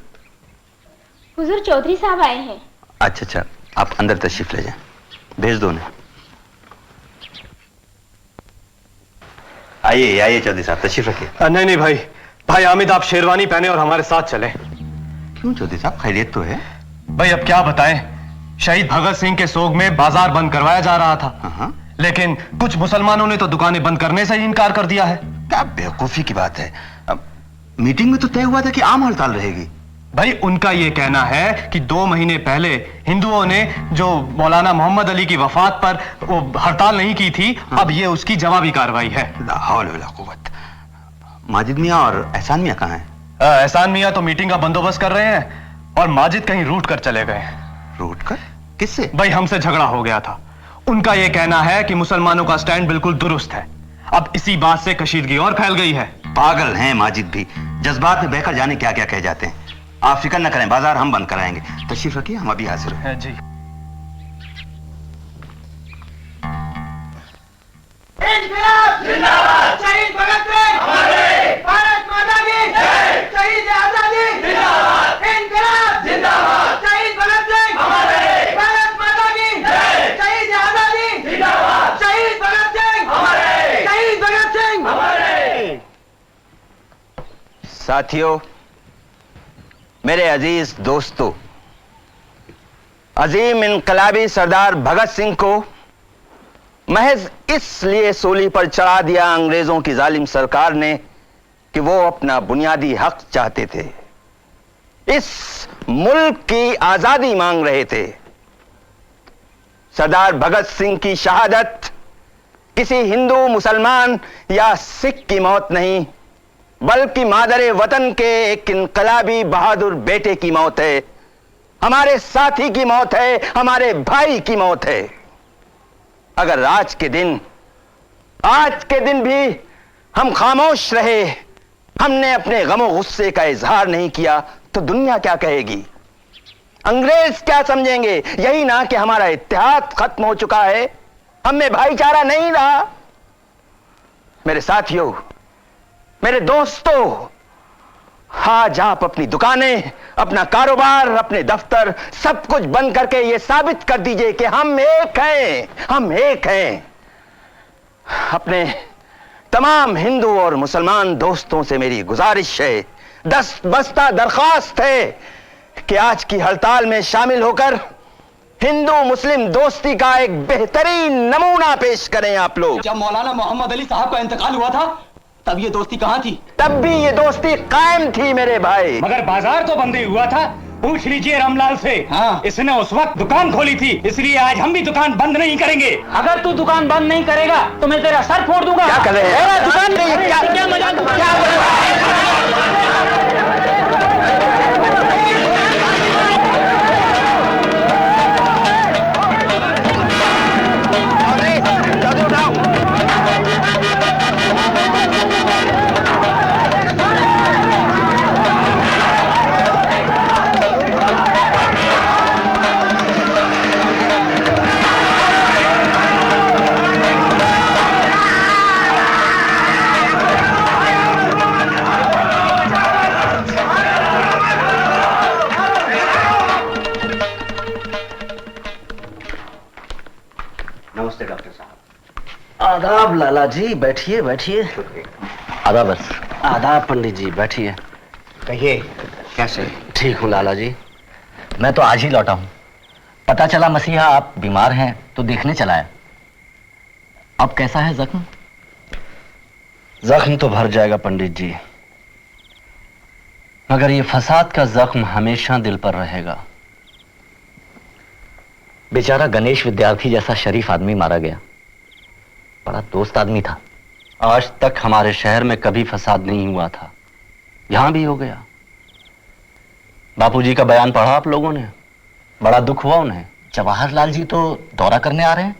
हुजूर चौधरी साहब आए हैं। अच्छा अच्छा, आप अंदर तशरीफ ले जाएं, भेज दो उन्हें। आइए आइए चौधरी साहब, तशरीफ रखिए। नहीं नहीं भाई, भाई हामिद आप शेरवानी पहने और हमारे साथ चलें। क्यों चौधरी साहब, खैरियत तो है? भाई अब क्या बताएं, शहीद भगत सिंह के सोग में बाजार बंद करवाया जा रहा था, लेकिन कुछ मुसलमानों ने तो दुकानें बंद करने से ही इनकार कर दिया है। क्या बेवकूफी की बात है। अब मीटिंग में तो तय हुआ था कि आम हड़ताल रहेगी। भाई उनका यह कहना है कि 2 महीने पहले हिंदुओं ने जो मौलाना मोहम्मद अली की वफात पर वो हड़ताल नहीं की थी, अब ये उसकी जवाबी कार्रवाई है। ला हौल वला कुव्वत। माजिद मियां और एहसान मियां कहाँ हैं? एहसान मियां तो मीटिंग का बंदोबस्त कर रहे हैं और माजिद कहीं रूट कर चले गए। रूट कर? किससे? भाई हमसे झगड़ा हो गया था। उनका यह कहना है कि मुसलमानों का स्टैंड बिल्कुल दुरुस्त है। अब इसी बात से कशीदगी और फैल गई है। पागल हैं माजिद भी, जज्बात में बहकर जाने क्या क्या कह जाते हैं। आप फिक्र न करें, बाजार हम बंद कराएंगे। तशरीफ रखिए, हम अभी हाजिर हैं। जी। इंकलाब जिंदाबाद, शहीद भगत सिंह हमारे, भारत माता की जय, शहीद आजादी जिंदाबाद, इंकलाब जिंदाबाद, शहीद भगत सिंह हमारे, भारत माता की जय, शहीद आजादी जिंदाबाद, शहीद भगत सिंह हमारे, शहीद भगत सिंह हमारे। साथियों, मेरे अजीज दोस्तों, अजीम इनकलाबी सरदार भगत सिंह को महज इसलिए सूली पर चढ़ा दिया अंग्रेजों की जालिम सरकार ने कि वो अपना बुनियादी हक चाहते थे, इस मुल्क की आजादी मांग रहे थे। सरदार भगत सिंह की शहादत किसी हिंदू, मुसलमान या सिख की मौत नहीं, बल्कि मादरे वतन के एक इनकलाबी बहादुर बेटे की मौत है, हमारे साथी की मौत है, हमारे भाई की मौत है। अगर आज के दिन भी हम खामोश रहे, हमने अपने गमो गुस्से का इजहार नहीं किया, तो दुनिया क्या कहेगी? अंग्रेज क्या समझेंगे? यही ना कि हमारा इत्तेहाद खत्म हो चुका है, हम में भाईचारा नहीं रहा। मेरे साथियों, मेरे दोस्तों, आज आप अपनी दुकानें, अपना कारोबार, अपने दफ्तर सब कुछ बंद करके यह साबित कर दीजिए कि हम एक हैं, हम एक हैं। अपने तमाम हिंदू और मुसलमान दोस्तों से मेरी गुजारिश है, दस्तबस्ता दरखास्त है कि आज की हड़ताल में शामिल होकर हिंदू मुस्लिम दोस्ती का एक बेहतरीन नमूना पेश करें आप लोग। जब मौलाना मोहम्मद अली साहब का इंतकाल हुआ था, तब ये दोस्ती कहां थी? तब भी ये दोस्ती कायम थी मेरे भाई। मगर बाजार तो बंद ही हुआ था। पूछ लीजिए रामलाल से। हाँ। इसने उस वक्त दुकान खोली थी, इसलिए आज हम भी दुकान बंद नहीं करेंगे। अगर तू दुकान बंद नहीं करेगा तो मैं तेरा सर फोड़ दूंगा। क्या कर रहे हैं? दुकान नहीं, क्या मजाक? नमस्ते डॉक्टर साहब। आदाब लाला जी, बैठिए बैठिए। आदाब। आदाब पंडित जी, बैठिए। कहिए कैसे? ठीक हूँ लाला जी, मैं तो आज ही लौटा हूँ। पता चला मसीहा आप बीमार हैं तो देखने चला है। अब कैसा है जख्म? जख्म तो भर जाएगा पंडित जी, मगर ये फसाद का जख्म हमेशा दिल पर रहेगा। बेचारा गणेश विद्यार्थी जैसा शरीफ आदमी मारा गया, बड़ा दोस्त आदमी था। आज तक हमारे शहर में कभी फसाद नहीं हुआ था, यहां भी हो गया। बापूजी का बयान पढ़ा आप लोगों ने? बड़ा दुख हुआ उन्हें। जवाहरलाल जी तो दौरा करने आ रहे हैं।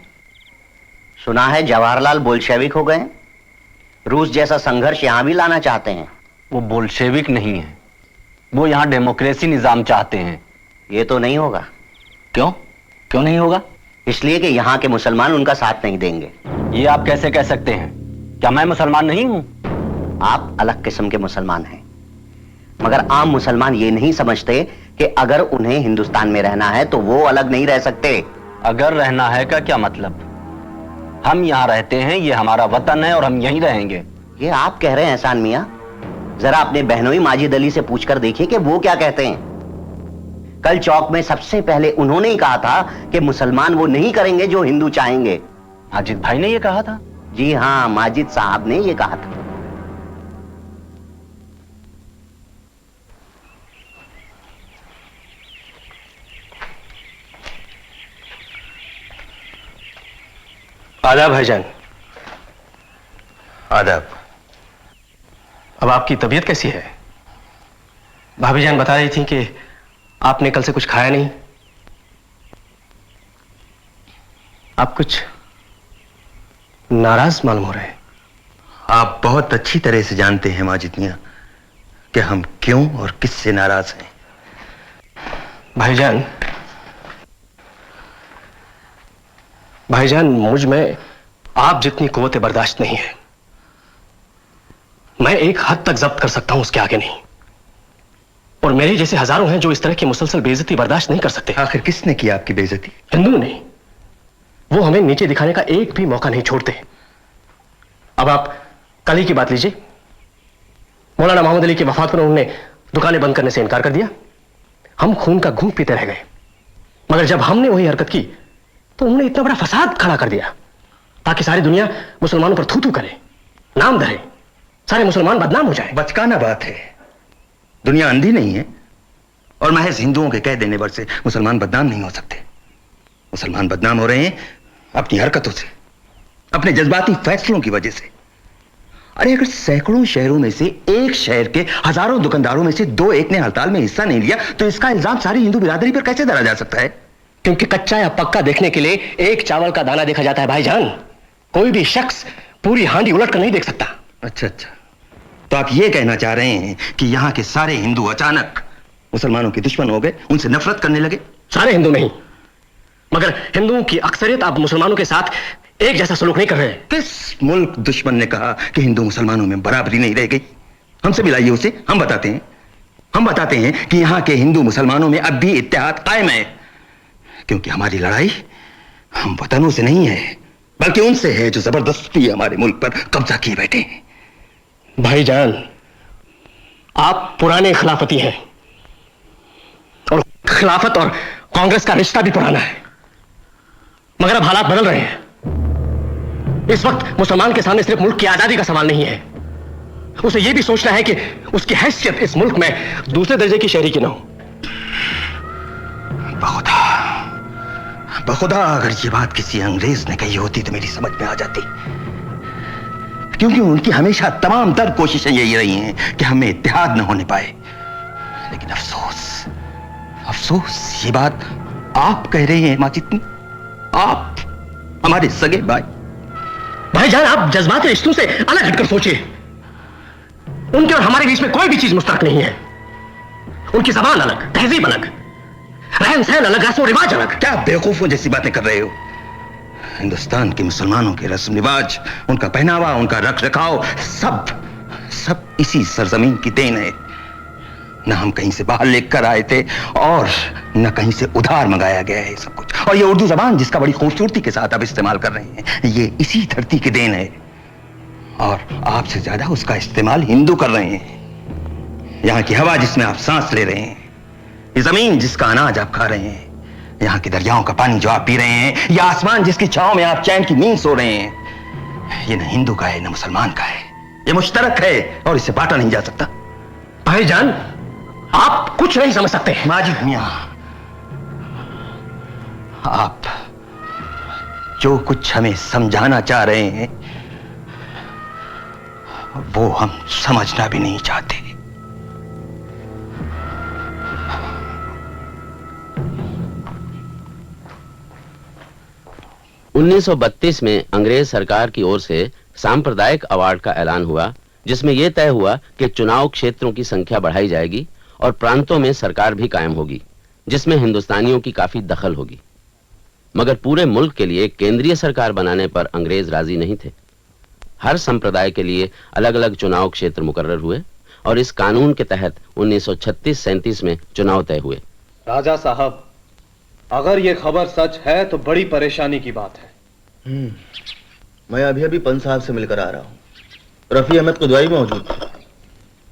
सुना है जवाहरलाल बोल्शेविक हो गए। रूस जैसा संघर्ष यहां भी लाना चाहते हैं। वो बोल्शेविक नहीं है, वो यहाँ डेमोक्रेसी निजाम चाहते हैं। ये तो नहीं होगा। क्यों? क्यों नहीं होगा? इसलिए कि यहाँ के मुसलमान उनका साथ नहीं देंगे। ये आप कैसे कह सकते हैं? क्या मैं मुसलमान नहीं हूं? आप अलग किस्म के मुसलमान हैं, मगर आम मुसलमान ये नहीं समझते कि अगर उन्हें हिंदुस्तान में रहना है तो वो अलग नहीं रह सकते। अगर रहना है का क्या मतलब? हम यहाँ रहते हैं, ये हमारा वतन है और हम यहीं रहेंगे। ये आप कह रहे हैं एहसान मियां, जरा अपने बहनोई माजिद अली से पूछकर देखिए कि वो क्या कहते हैं। कल चौक में सबसे पहले उन्होंने ही कहा था कि मुसलमान वो नहीं करेंगे जो हिंदू चाहेंगे। माजिद भाई ने ये कहा था? जी हां, माजिद साहब ने ये कहा था। आदाब भाईजान। आदाब। अब आपकी तबीयत कैसी है? भाभी जान बता रही थी कि आपने कल से कुछ खाया नहीं। आप कुछ नाराज मालूम हो रहे हैं। आप बहुत अच्छी तरह से जानते हैं माजिद मियां कि हम क्यों और किससे नाराज हैं। भाईजान, मुझ में आप जितनी कुव्वत बर्दाश्त नहीं है। मैं एक हद तक जब्त कर सकता हूं, उसके आगे नहीं। और मेरे जैसे हजारों हैं जो इस तरह की मुसलसल बेइज्जती बर्दाश्त नहीं कर सकते। आखिर किसने किया आपकी बेइज्जती? हिंदू ने। वो हमें नीचे दिखाने का एक भी मौका नहीं छोड़ते। अब आप कल ही की बात लीजिए। मौलाना मोहम्मद अली की वफात पर उन्होंने दुकानें बंद करने से इनकार कर दिया। हम खून का घूंट पीते रह गए। मगर जब हमने वही हरकत की तो उन्होंने इतना बड़ा फसाद खड़ा कर दिया ताकि सारी दुनिया मुसलमानों पर थू थू करे, नाम धरे, सारे मुसलमान बदनाम हो जाए। बचकाना बात है। दुनिया अंधी नहीं है और महज हिंदुओं के कह देने पर से मुसलमान बदनाम नहीं हो सकते। मुसलमान बदनाम हो रहे हैं अपनी हरकतों से, अपने जज्बाती फैसलों की वजह से। अरे अगर सैकड़ों शहरों में से एक शहर के हजारों दुकानदारों में से दो एक ने हड़ताल में हिस्सा नहीं लिया तो इसका इल्जाम सारी हिंदू बिरादरी पर कैसे धरा जा सकता है? क्योंकि कच्चा या पक्का देखने के लिए एक चावल का दाना देखा जाता है भाईजान। कोई भी शख्स पूरी हांडी उलट कर नहीं देख सकता। अच्छा, तो आप ये कहना चाह रहे हैं कि यहाँ के सारे हिंदू अचानक मुसलमानों के दुश्मन हो गए, उनसे नफरत करने लगे? सारे हिंदू नहीं, मगर हिंदुओं की अक्सरियत अब मुसलमानों के साथ एक जैसा सलूक नहीं कर रहे। किस मुल्क दुश्मन ने कहा कि हिंदू मुसलमानों में बराबरी नहीं रह गई? हमसे मिलाइए उसे, हम बताते हैं कि यहाँ के हिंदू मुसलमानों में अब भी इत्तेहाद कायम है। क्योंकि हमारी लड़ाई हम वतनों से नहीं है बल्कि उनसे है जो जबरदस्ती हमारे मुल्क पर कब्जा किए बैठे हैं। भाईजान, आप पुराने खिलाफती हैं और खिलाफत और कांग्रेस का रिश्ता भी पुराना है, मगर अब हालात बदल रहे हैं। इस वक्त मुसलमान के सामने सिर्फ मुल्क की आजादी का सवाल नहीं है, उसे यह भी सोचना है कि उसकी हैसियत इस मुल्क में दूसरे दर्जे की शहरी की न हो। बखुदा अगर ये बात किसी अंग्रेज ने कही होती तो मेरी समझ में आ जाती, क्योंकि उनकी हमेशा तमाम तर कोशिशें यही रही हैं कि हमें इत्तेहाद न होने पाए। लेकिन अफसोस ये बात आप कह रहे हैं माजिद, आप हमारे सगे भाईजान, आप जज्बाती रिश्तों से अलग हटकर सोचिए। उनके और हमारे बीच में कोई भी चीज मुश्तरक नहीं है। उनकी जबान अलग, तहजीब अलग, रहन सहन अलग, रस्म रिवाज अलग। क्या बेवकूफों जैसी बातें कर रहे हो? हिंदुस्तान के मुसलमानों के रस्म रिवाज, उनका पहनावा, उनका रख रखाव सब इसी सरजमीन की देन है। न हम कहीं से बाहर लेकर आए थे और न कहीं से उधार मंगाया गया है सब कुछ। और ये उर्दू जबान जिसका बड़ी खूबसूरती के साथ आप इस्तेमाल कर रहे हैं, ये इसी धरती की देन है और आपसे ज्यादा उसका इस्तेमाल हिंदू कर रहे हैं। यहाँ की हवा जिसमें आप सांस ले रहे हैं, ये जमीन जिसका अनाज आप खा रहे हैं, यहाँ के दरियाओं का पानी जो आप पी रहे हैं, ये आसमान जिसकी छांव में आप चैन की नींद सो रहे हैं, ये न हिंदू का है न मुसलमान का है, ये मुश्तरक है और इसे बांटा नहीं जा सकता। भाईजान, आप कुछ नहीं समझ सकते। माजिद मियां, आप जो कुछ हमें समझाना चाह रहे हैं वो हम समझना भी नहीं चाहते। उन्नीस 1932 में अंग्रेज सरकार की ओर से सांप्रदायिक अवार्ड का ऐलान हुआ, जिसमें यह तय हुआ कि चुनाव क्षेत्रों की संख्या बढ़ाई जाएगी और प्रांतों में सरकार भी कायम होगी, जिसमें हिंदुस्तानियों की काफी दखल होगी। मगर पूरे मुल्क के लिए केंद्रीय सरकार बनाने पर अंग्रेज राजी नहीं थे। हर संप्रदाय के लिए अलग अलग चुनाव क्षेत्र मुकर्रर हुए और इस कानून के तहत 1936-37 में चुनाव तय हुए। राजा साहब, अगर ये खबर सच है तो बड़ी परेशानी की बात है। मैं अभी अभी पंत साहब से मिलकर आ रहा हूँ। रफी अहमद कुदवाई मौजूद थे,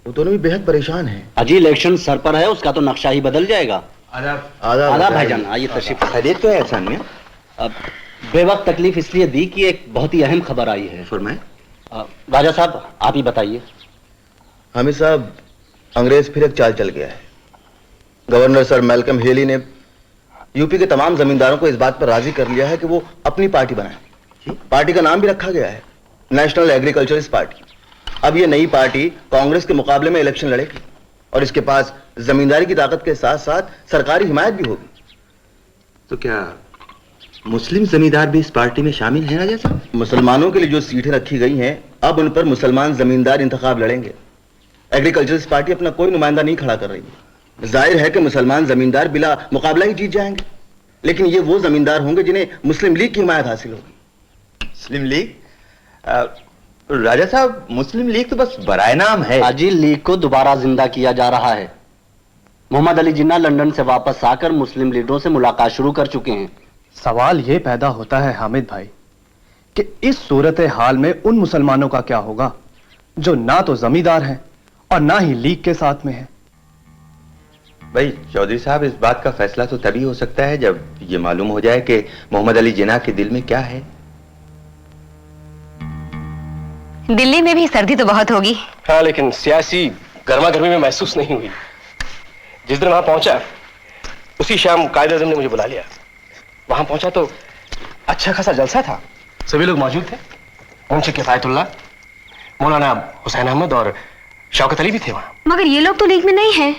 वो दोनों भी बेहद परेशान हैं। अजी इलेक्शन सर पर है, उसका तो नक्शा ही बदल जाएगा। आदाब भाईजान, आइए तशरीफ। खैरियत तो है एहसान में? अब बेवक्त तकलीफ इसलिए दी कि एक बहुत ही अहम खबर आई है। फरमाएं। राजा साहब आप ही बताइए। हामिद साहब, अंग्रेज फिर एक चाल चल गया है। गवर्नर सर मैल्कम हेली ने यूपी के तमाम जमींदारों को इस बात पर राजी कर लिया है कि वो अपनी पार्टी बनाएं। पार्टी का नाम भी रखा गया है नेशनल एग्रीकल्चरिस्ट पार्टी। अब ये नई पार्टी कांग्रेस के मुकाबले में इलेक्शन लड़ेगी और इसके पास जमींदारी की ताकत के साथ साथ सरकारी हिमायत भी होगी। तो क्या मुस्लिम जमींदार भी इस पार्टी में शामिल हैं राजा साहब? मुसलमानों के लिए जो सीटें रखी गई हैं, अब उन पर मुसलमान जमींदार इंतखाब लड़ेंगे। एग्रीकल्चरिस्ट पार्टी अपना कोई नुमाइंदा नहीं खड़ा कर रही है। जाहिर है कि मुसलमान जमींदार बिला मुकाबला ही जीत जाएंगे, लेकिन ये वो जमींदार होंगे जिन्हें मुस्लिम लीग की हिमायत हासिल होगी। मुस्लिम लीग? राजा साहब, मुस्लिम लीग तो बस बराए नाम है। अजी लीग को दोबारा जिंदा किया जा रहा है। मोहम्मद अली जिन्ना लंदन से वापस आकर मुस्लिम लीडरों से मुलाकात शुरू कर चुके हैं। सवाल यह पैदा होता है हामिद भाई कि इस सूरत हाल में उन मुसलमानों का क्या होगा जो ना तो जमींदार हैं और ना ही लीग के साथ में हैं। भाई चौधरी साहब, इस बात का फैसला तो तभी हो सकता है जब ये मालूम हो जाए कि मोहम्मद अली जिन्ना के दिल में क्या है। दिल्ली में भी सर्दी तो बहुत होगी। हाँ, लेकिन सियासी गर्मा गर्मी में महसूस नहीं हुई। जिस दिन वहां पहुंचा उसी शाम कायदे आज़म ने मुझे बुला लिया। वहां पहुंचा तो अच्छा खासा जलसा था। सभी लोग मौजूद थे। मुंशी किफायतुल्लाह, मौलाना हुसैन अहमद और शौकत अली भी थे वहां। मगर ये लोग तो लीग में नहीं हैं।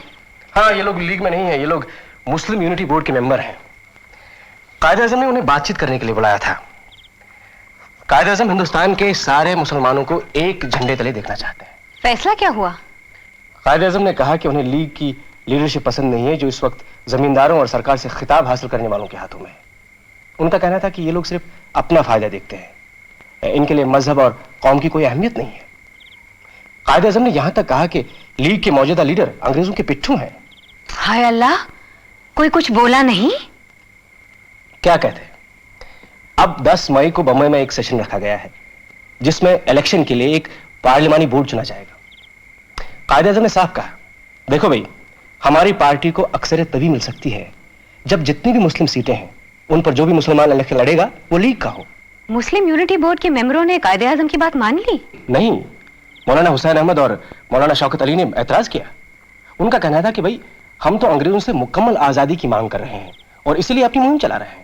हाँ, ये लोग लीग में नहीं है, ये लोग मुस्लिम यूनिटी बोर्ड के मेंबर हैं। कायदे आज़म ने उन्हें बातचीत करने के लिए बुलाया था। कायदे आज़म हिंदुस्तान के सारे मुसलमानों को एक झंडे तले देखना चाहते हैं। फैसला क्या हुआ? कायदे आज़म ने कहा कि उन्हें लीग की लीडरशिप पसंद नहीं है जो इस वक्त जमींदारों और सरकार से खिताब हासिल करने वालों के हाथों में है। उनका कहना था कि ये लोग सिर्फ अपना फायदा देखते हैं, इनके लिए मजहब और कौम की कोई अहमियत नहीं है। कायदे आज़म ने यहां तक कहा कि लीग के मौजूदा लीडर अंग्रेजों के पिट्ठू हैं। हाय अल्लाह, कोई कुछ बोला नहीं? क्या कहते? अब 10 मई को बम्बई में एक सेशन रखा गया है जिसमें इलेक्शन के लिए एक पार्लिमानी बोर्ड चुना जाएगा। कायदे आज़म ने साफ कहा, देखो भाई, हमारी पार्टी को अक्सरियत तभी मिल सकती है जब जितनी भी मुस्लिम सीटें हैं उन पर जो भी मुसलमान इलेक्शन लड़ेगा वो लीग का हो। मुस्लिम यूनिटी बोर्ड के मेंबरों ने कायदे आज़म की बात मान ली? नहीं, मौलाना हुसैन अहमद और मौलाना शौकत अली ने एतराज किया। उनका कहना था कि भाई हम तो अंग्रेजों से मुकम्मल आजादी की मांग कर रहे हैं और इसलिए अपनी मुहिम चला रहे हैं।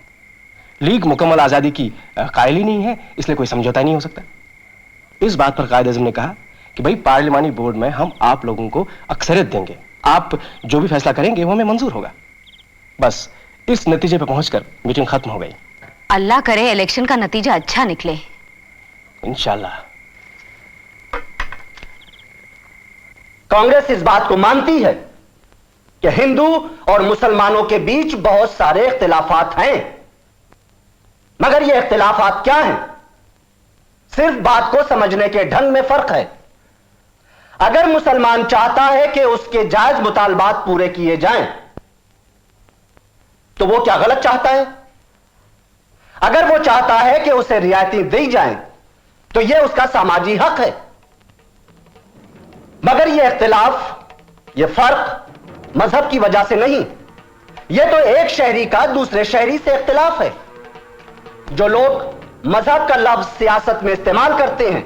लीग मुकम्मल आजादी की कायल ही नहीं है, इसलिए कोई समझौता नहीं हो सकता। इस बात पर कायदे आज़म ने कहा कि भाई पार्लिमानी बोर्ड में हम आप लोगों को अक्सरियत देंगे, आप जो भी फैसला करेंगे वो हमें मंजूर होगा। बस इस नतीजे पर पहुंचकर मीटिंग खत्म हो गई। अल्लाह करे इलेक्शन का नतीजा अच्छा निकले। इंशाल्लाह। कांग्रेस इस बात को मानती है कि हिंदू और मुसलमानों के बीच बहुत सारे इख्तिलाफात हैं, मगर ये इख्तिलाफात क्या हैं? सिर्फ बात को समझने के ढंग में फर्क है। अगर मुसलमान चाहता है कि उसके जायज मुतालबात पूरे किए जाएं, तो वो क्या गलत चाहता है? अगर वो चाहता है कि उसे रियायतें दी जाएं, तो यह उसका समाजी हक है। मगर यह इख्तिलाफ, यह फर्क मजहब की वजह से नहीं, यह तो एक शहरी का दूसरे शहरी से इख्तिलाफ है। जो लोग मजहब का लफ्ज सियासत में इस्तेमाल करते हैं,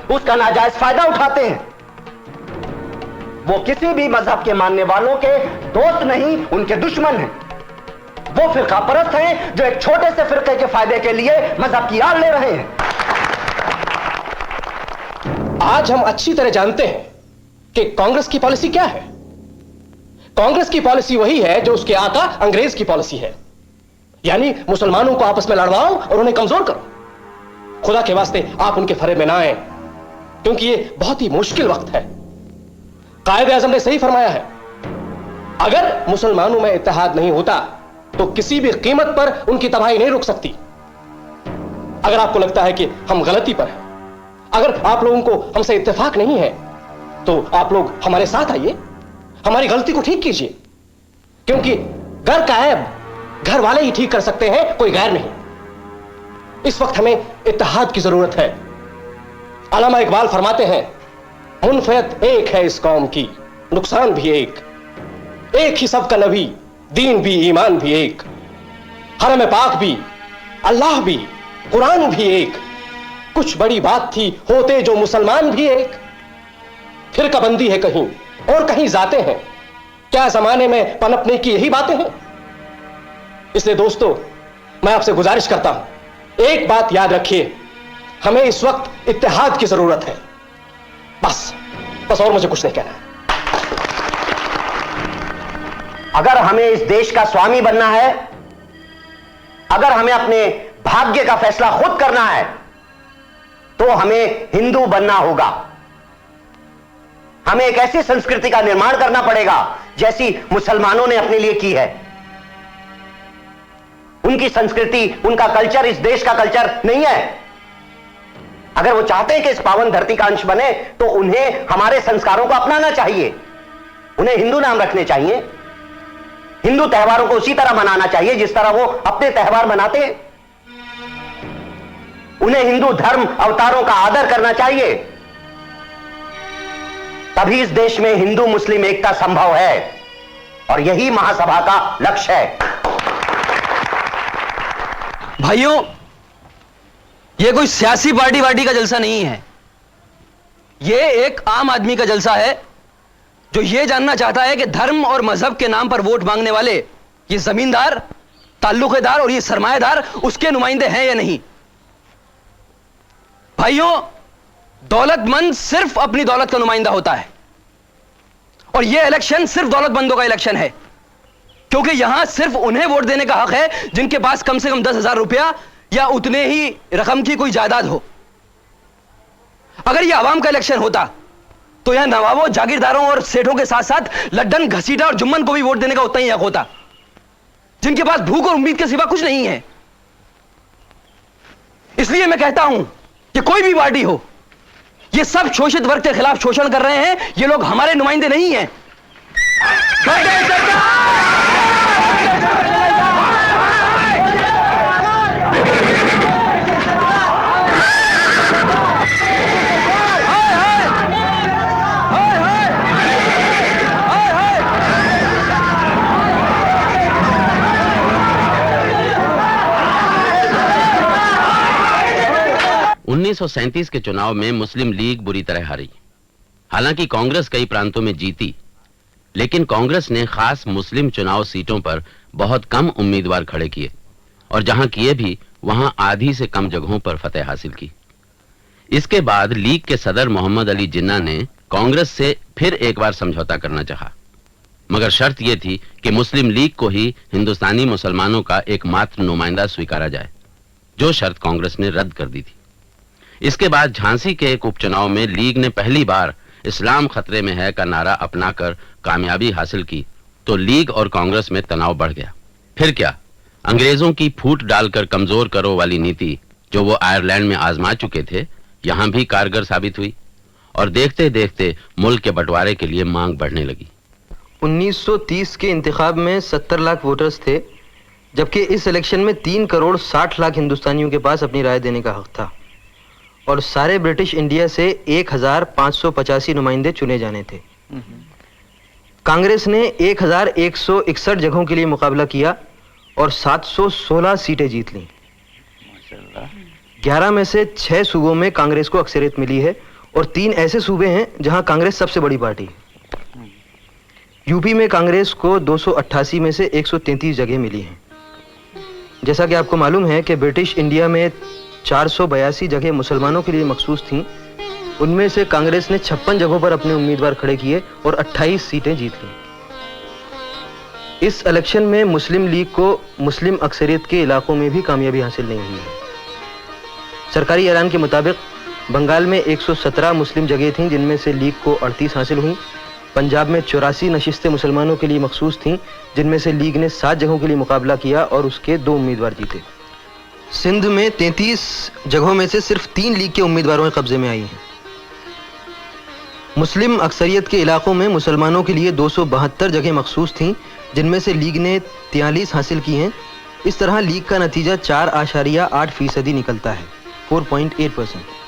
उसका नाजायज फायदा उठाते हैं, वो किसी भी मजहब के मानने वालों के दोस्त नहीं, उनके दुश्मन हैं। वो फिरका परस्त हैं जो एक छोटे से फिरके के फायदे के लिए मजहब की आड़ ले रहे हैं। आज हम अच्छी तरह जानते हैं कि कांग्रेस की पॉलिसी क्या है। कांग्रेस की पॉलिसी वही है जो उसके आका अंग्रेज की पॉलिसी है, यानी मुसलमानों को आपस में लड़वाओ और उन्हें कमजोर करो। खुदा के वास्ते आप उनके फरे में ना आए, क्योंकि ये बहुत ही मुश्किल वक्त है। कायद आजम ने सही फरमाया है, अगर मुसलमानों में इत्तेहाद नहीं होता तो किसी भी कीमत पर उनकी तबाही नहीं रुक सकती। अगर आपको लगता है कि हम गलती पर हैं, अगर आप लोगों को हमसे इत्तेफाक नहीं है, तो आप लोग हमारे साथ आइए, हमारी गलती को ठीक कीजिए, क्योंकि घर का ऐब घर वाले ही ठीक कर सकते हैं, कोई गैर नहीं। इस वक्त हमें इत्तेहाद की जरूरत है। अल्लामा इकबाल फरमाते हैं, मुनफियत एक है इस कौम की, नुकसान भी एक ही सबका नबी, दीन भी ईमान भी एक, हरम पाक भी, अल्लाह भी, कुरान भी एक, कुछ बड़ी बात थी होते जो मुसलमान भी एक। फिर बंदी है कहीं और कहीं जाते हैं, क्या जमाने में पनपने की यही बातें हैं? इसलिए दोस्तों, मैं आपसे गुजारिश करता हूं, एक बात याद रखिए, हमें इस वक्त इत्तेहाद की जरूरत है। बस और मुझे कुछ नहीं कहना है। अगर हमें इस देश का स्वामी बनना है, अगर हमें अपने भाग्य का फैसला खुद करना है, तो हमें हिंदू बनना होगा। हमें एक ऐसी संस्कृति का निर्माण करना पड़ेगा जैसी मुसलमानों ने अपने लिए की है। उनकी संस्कृति, उनका कल्चर इस देश का कल्चर नहीं है। अगर वो चाहते हैं कि इस पावन धरती का अंश बने, तो उन्हें हमारे संस्कारों को अपनाना चाहिए, उन्हें हिंदू नाम रखने चाहिए, हिंदू त्योहारों को उसी तरह मनाना चाहिए जिस तरह वो अपने त्योहार मनाते हैं, उन्हें हिंदू धर्म अवतारों का आदर करना चाहिए। तभी इस देश में हिंदू मुस्लिम एकता संभव है, और यही महासभा का लक्ष्य है। भाइयों, ये कोई सियासी पार्टी का जलसा नहीं है, ये एक आम आदमी का जलसा है जो ये जानना चाहता है कि धर्म और मजहब के नाम पर वोट मांगने वाले ये जमींदार, ताल्लुकेदार और ये सरमाएदार उसके नुमाइंदे हैं या नहीं। भाइयों, दौलतमंद सिर्फ अपनी दौलत का नुमाइंदा होता है, और यह इलेक्शन सिर्फ दौलतमंदों का इलेक्शन है, क्योंकि यहां सिर्फ उन्हें वोट देने का हक है जिनके पास कम से कम 10,000 रुपया या उतने ही रकम की कोई जायदाद हो। अगर यह आवाम का इलेक्शन होता तो यहां नवाबों, जागीरदारों और सेठों के साथ साथ लड्डन, घसीटा और जुम्मन को भी वोट देने का उतना ही हक होता, जिनके पास भूख और उम्मीद के सिवा कुछ नहीं है। इसलिए मैं कहता हूं कि कोई भी पार्टी हो, ये सब शोषित वर्ग के खिलाफ शोषण कर रहे हैं, ये लोग हमारे नुमाइंदे नहीं हैं। 1937 के चुनाव में मुस्लिम लीग बुरी तरह हारी। हालांकि कांग्रेस कई प्रांतों में जीती, लेकिन कांग्रेस ने खास मुस्लिम चुनाव सीटों पर बहुत कम उम्मीदवार खड़े किए, और जहां किए भी वहां आधी से कम जगहों पर फतेह हासिल की। इसके बाद लीग के सदर मोहम्मद अली जिन्ना ने कांग्रेस से फिर एक बार समझौता करना चाहा, मगर शर्त यह थी कि मुस्लिम लीग को ही हिंदुस्तानी मुसलमानों का एकमात्र नुमाइंदा स्वीकारा जाए, जो शर्त कांग्रेस ने रद्द कर दी थी। इसके बाद झांसी के एक उपचुनाव में लीग ने पहली बार इस्लाम खतरे में है का नारा अपनाकर कामयाबी हासिल की, तो लीग और कांग्रेस में तनाव बढ़ गया। फिर क्या, अंग्रेजों की फूट डालकर कमजोर करो वाली नीति जो वो आयरलैंड में आजमा चुके थे, यहां भी कारगर साबित हुई, और देखते देखते मुल्क के बंटवारे के लिए मांग बढ़ने लगी। 1930 के इंतखाब में 70 लाख वोटर्स थे, जबकि इस इलेक्शन में 3 करोड़ 60 लाख हिंदुस्तानियों के पास अपनी राय देने का हक था, और सारे ब्रिटिश इंडिया से 1585 नुमाइंदे चुने जाने थे। कांग्रेस ने 1161 जगहों के लिए मुकाबला किया और 716 सीटें जीत लीं। 11 में से 6 सूबों में कांग्रेस को अक्सरियत मिली है, और 3 ऐसे सूबे हैं जहां कांग्रेस सबसे बड़ी पार्टी है। यूपी में कांग्रेस को 288 में से 133 जगह मिली हैं। जैसा कि आपको मालूम है कि ब्रिटिश इंडिया में 482 जगह मुसलमानों के लिए मखसूस थीं, उनमें से कांग्रेस ने 56 जगहों पर अपने उम्मीदवार खड़े किए और 28 सीटें जीत लीं। इस इलेक्शन में मुस्लिम लीग को मुस्लिम अक्सरियत के इलाकों में भी कामयाबी हासिल नहीं हुई है। सरकारी ऐलान के मुताबिक बंगाल में 117 मुस्लिम जगह थीं जिनमें से लीग को 38 हासिल हुई। पंजाब में 84 नशिस्तें मुसलमानों के लिए मखसूस थीं जिनमें से लीग ने 7 जगहों के लिए मुकाबला किया और उसके 2 उम्मीदवार जीते। सिंध में 33 जगहों में से सिर्फ 3 लीग के उम्मीदवारों के कब्जे में आई हैं। मुस्लिम अक्सरियत के इलाकों में मुसलमानों के लिए 272 जगह मखसूस थीं जिनमें से लीग ने 43 हासिल की हैं। इस तरह लीग का नतीजा 4.8% निकलता है, 4.8%।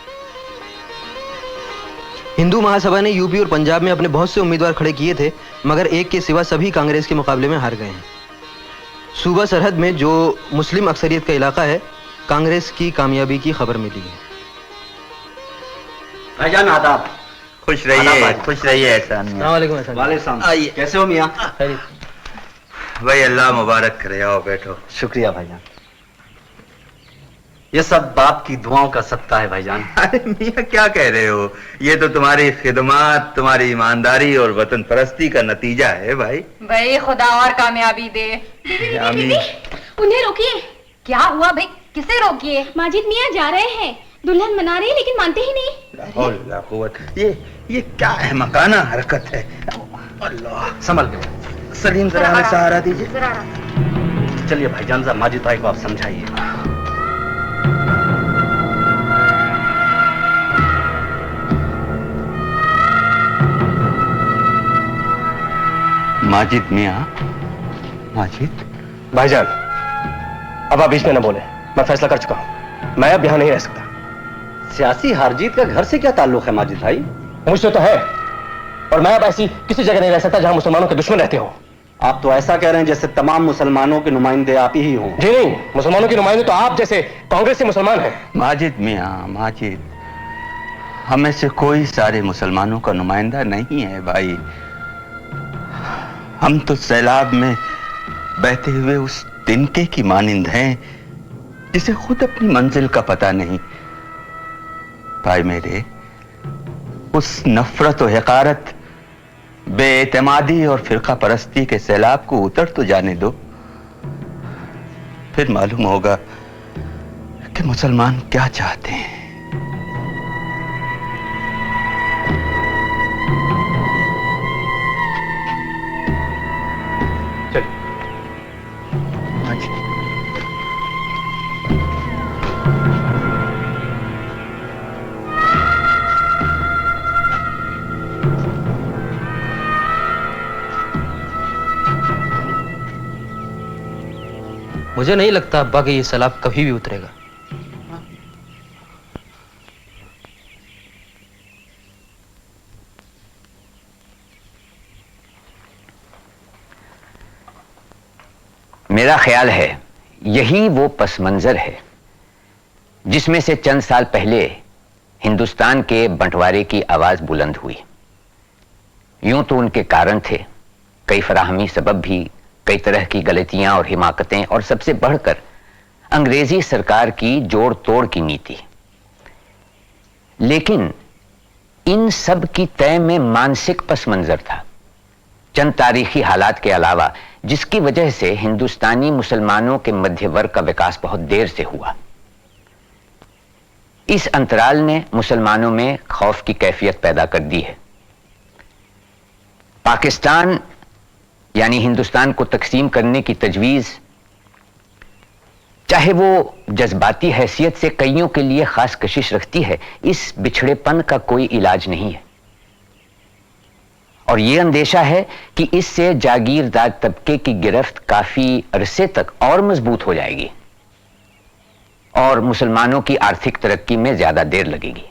हिंदू महासभा ने यूपी और पंजाब में अपने बहुत से उम्मीदवार खड़े किए थे, मगर एक के सिवा सभी कांग्रेस के मुकाबले में हार गए हैं। सूबा सरहद में जो मुस्लिम अक्सरियत का इलाका है, कांग्रेस की कामयाबी की खबर मिली है। भाईजान आदाब। खुश रहिए, खुश रहिए एहसान मियां। वालेकुम अस्सलाम। वालेकुम। आइए। कैसे हो मियां? भाई अल्लाह मुबारक करे, आओ बैठो। शुक्रिया भाईजान। ये सब बाप की दुआओं का सदका है भाईजान। अरे मियां क्या कह रहे हो, ये तो तुम्हारी खिदमत, तुम्हारी ईमानदारी और वतन परस्ती का नतीजा है भाई। भाई खुदा और कामयाबी दे। दीदी, उन्हें रोकिए। क्या हुआ भाई, किसे रोकिए? माजिद मियाँ जा रहे हैं, दुल्हन मना रही है लेकिन मानते ही नहीं। ये क्या अहमकाना हरकत है। अल्लाह, संभल के। सलीम जरा हमें सहारा दीजिए। चलिए भाईजान, साहब माजिद भाई को आप समझाइए। माजिद मियाँ, माजिद भाईजान, अब आप बीच में न बोले। मैं फैसला कर चुका हूं, मैं अब यहां नहीं रह सकता। सियासी हार-जीत का घर से क्या ताल्लुक है माजिद भाई? मुझसे तो है, और मैं अब ऐसी किसी जगह नहीं रह सकता जहां मुसलमानों के दुश्मन रहते हो। आप तो ऐसा कह रहे हैं जैसे तमाम मुसलमानों के नुमाइंदे आप ही हों। जी नहीं, मुसलमानों के नुमाइंदे तो आप जैसे कांग्रेस के मुसलमान हैं। माजिद मियाँ, माजिद, हमें से कोई सारे मुसलमानों का नुमाइंदा नहीं है भाई। हम तो सैलाब में बहते हुए उस तिनके की मानिंद हैं जिसे खुद अपनी मंजिल का पता नहीं। भाई मेरे, उस नफरत और हकारत, बेएतमादी और फिरका परस्ती के सैलाब को उतर तो जाने दो, फिर मालूम होगा कि मुसलमान क्या चाहते हैं। मुझे नहीं लगता अब्बा कि ये सैलाब कभी भी उतरेगा। मेरा ख्याल है यही वो पस मंजर है जिसमें से चंद साल पहले हिंदुस्तान के बंटवारे की आवाज बुलंद हुई। यूं तो उनके कारण थे, कई फराहमी सबब भी, कई तरह की गलतियां और हिमाकतें, और सबसे बढ़कर अंग्रेजी सरकार की जोड़ तोड़ की नीति। लेकिन इन सब की तय में मानसिक पस मंजर था, चंद तारीखी हालात के अलावा, जिसकी वजह से हिंदुस्तानी मुसलमानों के मध्य वर्ग का विकास बहुत देर से हुआ। इस अंतराल ने मुसलमानों में खौफ की कैफियत पैदा कर दी है। पाकिस्तान यानी हिंदुस्तान को तकसीम करने की तजवीज, चाहे वो जज्बाती हैसियत से कईयों के लिए खास कशिश रखती है, इस बिछड़ेपन का कोई इलाज नहीं है। और यह अंदेशा है कि इससे जागीरदार तबके की गिरफ्त काफी अरसे तक और मजबूत हो जाएगी और मुसलमानों की आर्थिक तरक्की में ज्यादा देर लगेगी।